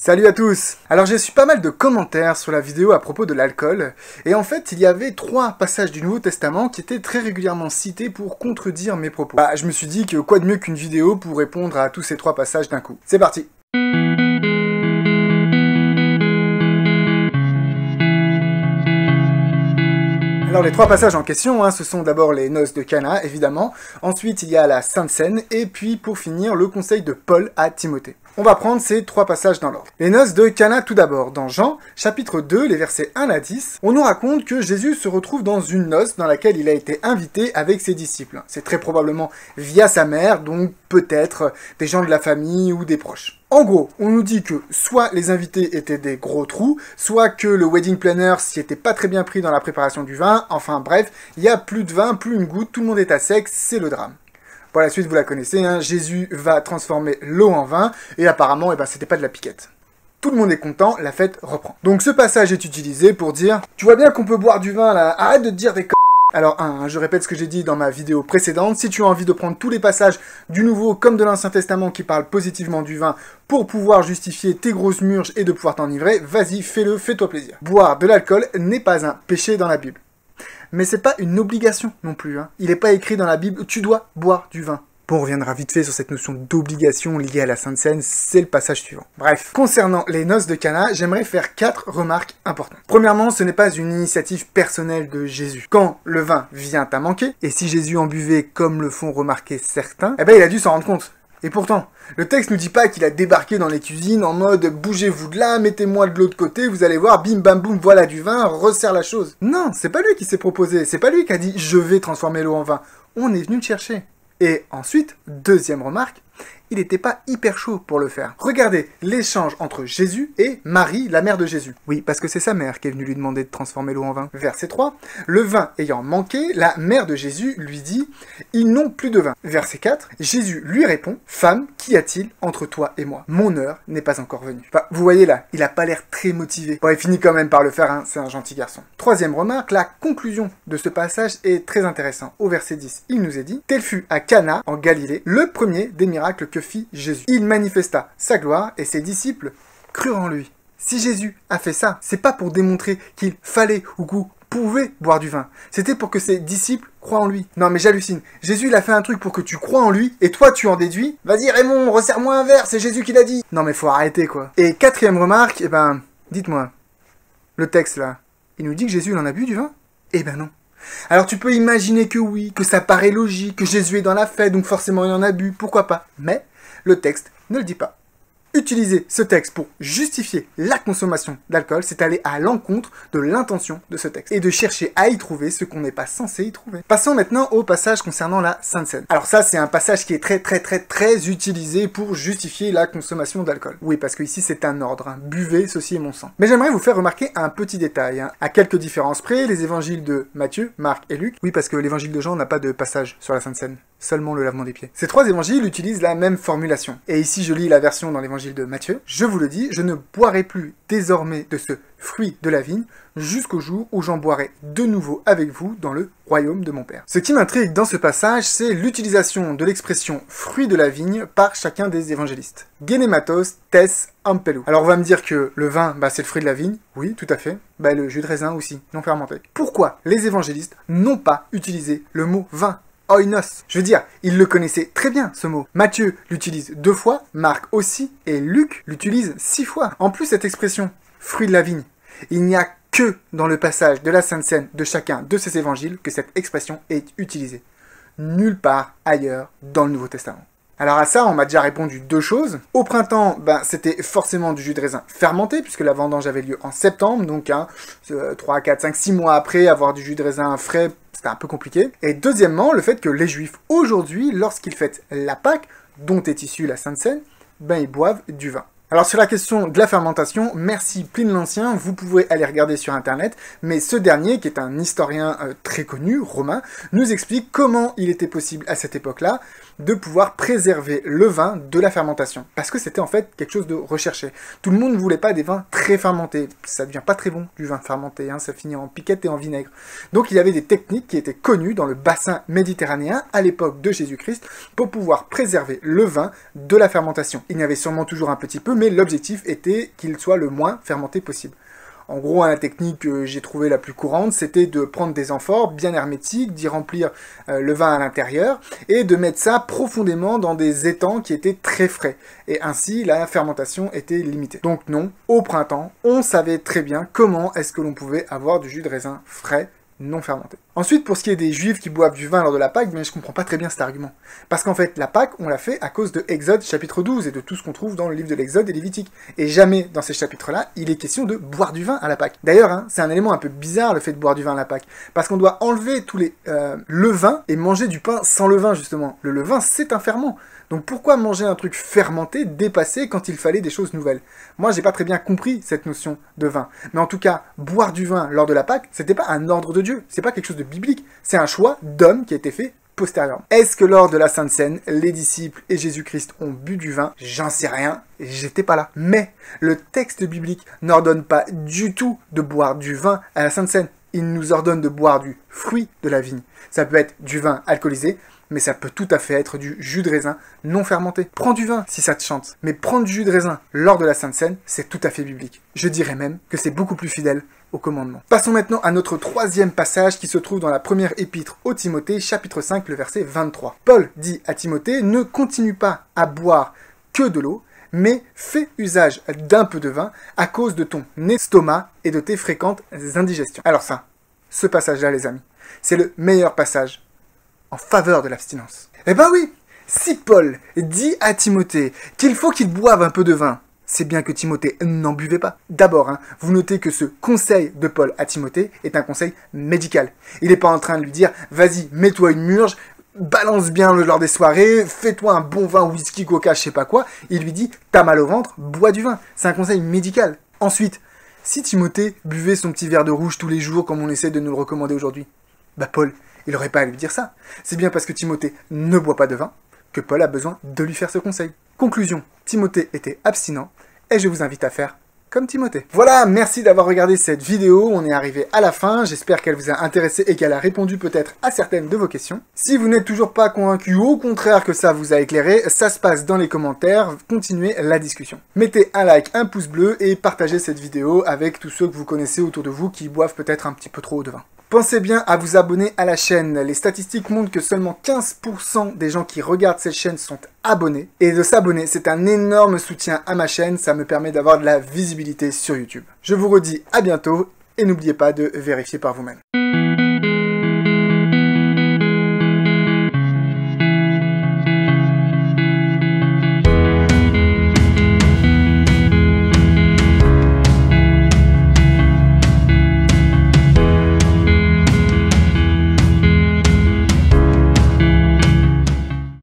Salut à tous! Alors j'ai reçu pas mal de commentaires sur la vidéo à propos de l'alcool, et en fait il y avait 3 passages du Nouveau Testament qui étaient très régulièrement cités pour contredire mes propos. Je me suis dit que quoi de mieux qu'une vidéo pour répondre à tous ces 3 passages d'un coup. C'est parti! Alors les 3 passages en question, ce sont d'abord les noces de Cana, évidemment, ensuite il y a la Sainte Seine, et puis pour finir, le conseil de Paul à Timothée. On va prendre ces 3 passages dans l'ordre. Les noces de Cana tout d'abord. Dans Jean, chapitre 2, les versets 1 à 10, on nous raconte que Jésus se retrouve dans une noce dans laquelle il a été invité avec ses disciples. C'est très probablement via sa mère, donc peut-être des gens de la famille ou des proches. En gros, on nous dit que soit les invités étaient des gros trous, soit que le wedding planner s'y était pas très bien pris dans la préparation du vin, enfin bref, il y a plus de vin, plus une goutte, tout le monde est à sec, c'est le drame. Pour la suite, vous la connaissez, Jésus va transformer l'eau en vin, et apparemment, c'était pas de la piquette. Tout le monde est content, la fête reprend. Donc ce passage est utilisé pour dire « Tu vois bien qu'on peut boire du vin là, arrête de te dire des c*****. » Alors je répète ce que j'ai dit dans ma vidéo précédente, si tu as envie de prendre tous les passages du Nouveau comme de l'Ancien Testament qui parlent positivement du vin pour pouvoir justifier tes grosses murges et de pouvoir t'enivrer, vas-y, fais-le, fais-toi plaisir. Boire de l'alcool n'est pas un péché dans la Bible. Mais c'est pas une obligation non plus, Il n'est pas écrit dans la Bible, tu dois boire du vin. Bon, on reviendra vite fait sur cette notion d'obligation liée à la Sainte Seine, c'est le passage suivant. Bref, concernant les noces de Cana, j'aimerais faire 4 remarques importantes. Premièrement, ce n'est pas une initiative personnelle de Jésus. Quand le vin vient à manquer, et si Jésus en buvait comme le font remarquer certains, il a dû s'en rendre compte. Et pourtant, le texte nous dit pas qu'il a débarqué dans les cuisines en mode « bougez-vous de là, mettez-moi de l'autre côté, vous allez voir, bim bam boum, voilà du vin, resserre la chose ». Non, c'est pas lui qui s'est proposé, c'est pas lui qui a dit « je vais transformer l'eau en vin ». On est venu le chercher. Et ensuite, deuxième remarque, il n'était pas hyper chaud pour le faire. Regardez l'échange entre Jésus et Marie, la mère de Jésus. Oui, parce que c'est sa mère qui est venue lui demander de transformer l'eau en vin. Verset 3, le vin ayant manqué, la mère de Jésus lui dit « Ils n'ont plus de vin ». Verset 4, Jésus lui répond « Femme, qu'y a-t-il entre toi et moi? Mon heure n'est pas encore venue. » Enfin, vous voyez là, il a pas l'air très motivé. Bon, il finit quand même par le faire, c'est un gentil garçon. Troisième remarque, la conclusion de ce passage est très intéressante. Au verset 10, il nous est dit « Tel fut à Cana, en Galilée, le premier des miracles que fit Jésus. Il manifesta sa gloire et ses disciples crurent en lui. » Si Jésus a fait ça, c'est pas pour démontrer qu'il fallait ou qu'on pouvait boire du vin. C'était pour que ses disciples croient en lui. Non mais j'hallucine. Jésus il a fait un truc pour que tu crois en lui et toi tu en déduis. Vas-y Raymond, resserre-moi un verre, c'est Jésus qui l'a dit. Non mais faut arrêter quoi. Et quatrième remarque, dites-moi, le texte là, il nous dit que Jésus il en a bu du vin? Non. Alors tu peux imaginer que oui, que ça paraît logique, que Jésus est dans la fête, donc forcément il en a bu, pourquoi pas. Mais le texte ne le dit pas. Utiliser ce texte pour justifier la consommation d'alcool, c'est aller à l'encontre de l'intention de ce texte et de chercher à y trouver ce qu'on n'est pas censé y trouver. Passons maintenant au passage concernant la Sainte Seine. Alors ça, c'est un passage qui est très utilisé pour justifier la consommation d'alcool. Oui, parce que ici c'est un ordre, buvez, ceci est mon sang. Mais j'aimerais vous faire remarquer un petit détail, à quelques différences près, les évangiles de Matthieu, Marc et Luc. Oui, parce que l'évangile de Jean n'a pas de passage sur la Sainte Seine, seulement le lavement des pieds. Ces 3 évangiles utilisent la même formulation. Et ici, je lis la version dans l'évangile de Matthieu. Je vous le dis, je ne boirai plus désormais de ce fruit de la vigne jusqu'au jour où j'en boirai de nouveau avec vous dans le royaume de mon Père. Ce qui m'intrigue dans ce passage, c'est l'utilisation de l'expression fruit de la vigne par chacun des évangélistes. Genematos tes ampelou. Alors on va me dire que le vin, c'est le fruit de la vigne. Oui, tout à fait. Le jus de raisin aussi, non fermenté. Pourquoi les évangélistes n'ont pas utilisé le mot vin? Oinos. Je veux dire, ils le connaissaient très bien, ce mot. Matthieu l'utilise 2 fois, Marc aussi, et Luc l'utilise 6 fois. En plus, cette expression, fruit de la vigne, il n'y a que dans le passage de la Sainte Seine de chacun de ces évangiles que cette expression est utilisée. Nulle part ailleurs dans le Nouveau Testament. Alors à ça, on m'a déjà répondu 2 choses. Au printemps, c'était forcément du jus de raisin fermenté, puisque la vendange avait lieu en septembre, donc 3, 4, 5, 6 mois après, avoir du jus de raisin frais, c'était un peu compliqué. Et deuxièmement, le fait que les Juifs, aujourd'hui, lorsqu'ils fêtent la Pâque, dont est issue la Sainte Seine, ils boivent du vin. Alors sur la question de la fermentation, merci Pline l'Ancien, vous pouvez aller regarder sur internet, mais ce dernier, qui est un historien très connu, romain, nous explique comment il était possible à cette époque-là de pouvoir préserver le vin de la fermentation. Parce que c'était en fait quelque chose de recherché. Tout le monde ne voulait pas des vins très fermentés. Ça devient pas très bon du vin fermenté, ça finit en piquette et en vinaigre. Donc il y avait des techniques qui étaient connues dans le bassin méditerranéen à l'époque de Jésus-Christ pour pouvoir préserver le vin de la fermentation. Il y en avait sûrement toujours un petit peu, mais l'objectif était qu'il soit le moins fermenté possible. En gros, la technique que j'ai trouvée la plus courante, c'était de prendre des amphores bien hermétiques, d'y remplir le vin à l'intérieur, et de mettre ça profondément dans des étangs qui étaient très frais. Et ainsi, la fermentation était limitée. Donc non, au printemps, on savait très bien comment est-ce que l'on pouvait avoir du jus de raisin frais, non fermenté. Ensuite, pour ce qui est des juifs qui boivent du vin lors de la Pâque, mais je comprends pas très bien cet argument. Parce qu'en fait, la Pâque, on l'a fait à cause de Exode chapitre 12 et de tout ce qu'on trouve dans le livre de l'Exode et Lévitique. Et jamais, dans ces chapitres-là, il est question de boire du vin à la Pâque. D'ailleurs, hein, c'est un élément un peu bizarre, le fait de boire du vin à la Pâque. Parce qu'on doit enlever tous les levains et manger du pain sans levain, justement. Le levain, c'est un ferment. Donc pourquoi manger un truc fermenté, dépassé, quand il fallait des choses nouvelles? Moi, j'ai pas très bien compris cette notion de vin. Mais en tout cas, boire du vin lors de la Pâque, c'était pas un ordre de Dieu. C'est pas quelque chose de biblique. C'est un choix d'homme qui a été fait postérieurement. Est-ce que lors de la Sainte Seine, les disciples et Jésus-Christ ont bu du vin? J'en sais rien, j'étais pas là. Mais le texte biblique n'ordonne pas du tout de boire du vin à la Sainte Seine. Il nous ordonne de boire du fruit de la vigne. Ça peut être du vin alcoolisé, mais ça peut tout à fait être du jus de raisin non fermenté. Prends du vin si ça te chante, mais prendre du jus de raisin lors de la Sainte Seine, c'est tout à fait biblique. Je dirais même que c'est beaucoup plus fidèle au commandement. Passons maintenant à notre troisième passage qui se trouve dans la première épître au Timothée, chapitre 5, le verset 23. Paul dit à Timothée, ne continue pas à boire que de l'eau, mais fais usage d'un peu de vin à cause de ton estomac et de tes fréquentes indigestions. Alors ça, ce passage-là, les amis, c'est le meilleur passage en faveur de l'abstinence. Eh ben oui, si Paul dit à Timothée qu'il faut qu'il boive un peu de vin, c'est bien que Timothée n'en buvait pas. D'abord, vous notez que ce conseil de Paul à Timothée est un conseil médical. Il n'est pas en train de lui dire « Vas-y, mets-toi une murge, balance bien lors des soirées, fais-toi un bon vin, whisky, coca, je sais pas quoi. » Il lui dit « T'as mal au ventre, bois du vin. » C'est un conseil médical. Ensuite, si Timothée buvait son petit verre de rouge tous les jours comme on essaie de nous le recommander aujourd'hui, bah Paul, il n'aurait pas à lui dire ça. C'est bien parce que Timothée ne boit pas de vin que Paul a besoin de lui faire ce conseil. Conclusion, Timothée était abstinent et je vous invite à faire comme Timothée. Voilà, merci d'avoir regardé cette vidéo, on est arrivé à la fin, j'espère qu'elle vous a intéressé et qu'elle a répondu peut-être à certaines de vos questions. Si vous n'êtes toujours pas convaincu, au contraire que ça vous a éclairé, ça se passe dans les commentaires, continuez la discussion. Mettez un like, un pouce bleu et partagez cette vidéo avec tous ceux que vous connaissez autour de vous qui boivent peut-être un petit peu trop de vin. Pensez bien à vous abonner à la chaîne. Les statistiques montrent que seulement 15% des gens qui regardent cette chaîne sont abonnés. Et de s'abonner, c'est un énorme soutien à ma chaîne. Ça me permet d'avoir de la visibilité sur YouTube. Je vous redis à bientôt et n'oubliez pas de vérifier par vous-même.